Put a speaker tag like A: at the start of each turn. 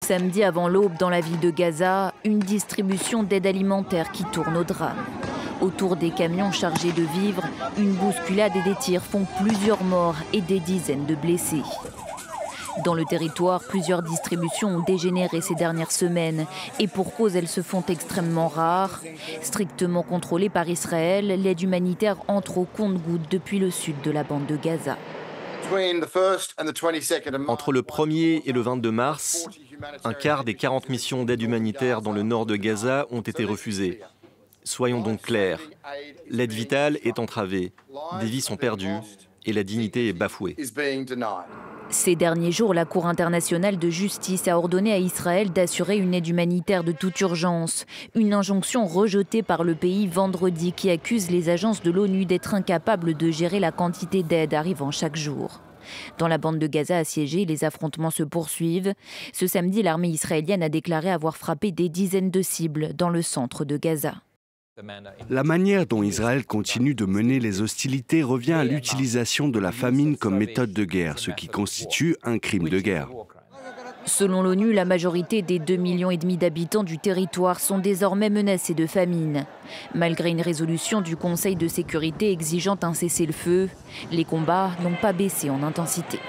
A: Samedi avant l'aube dans la ville de Gaza, une distribution d'aide alimentaire qui tourne au drame. Autour des camions chargés de vivres, une bousculade et des tirs font plusieurs morts et des dizaines de blessés. Dans le territoire, plusieurs distributions ont dégénéré ces dernières semaines. Et pour cause, elles se font extrêmement rares. Strictement contrôlée par Israël, l'aide humanitaire entre au compte-gouttes depuis le sud de la bande de Gaza.
B: Entre le 1er et le 22 mars, un quart des 40 missions d'aide humanitaire dans le nord de Gaza ont été refusées. Soyons donc clairs, l'aide vitale est entravée, des vies sont perdues et la dignité est bafouée.
A: Ces derniers jours, la Cour internationale de justice a ordonné à Israël d'assurer une aide humanitaire de toute urgence. Une injonction rejetée par le pays vendredi qui accuse les agences de l'ONU d'être incapables de gérer la quantité d'aide arrivant chaque jour. Dans la bande de Gaza assiégée, les affrontements se poursuivent. Ce samedi, l'armée israélienne a déclaré avoir frappé des dizaines de cibles dans le centre de Gaza.
C: La manière dont Israël continue de mener les hostilités revient à l'utilisation de la famine comme méthode de guerre, ce qui constitue un crime de guerre.
A: Selon l'ONU, la majorité des 2,5 millions d'habitants du territoire sont désormais menacés de famine. Malgré une résolution du Conseil de sécurité exigeant un cessez-le-feu, les combats n'ont pas baissé en intensité.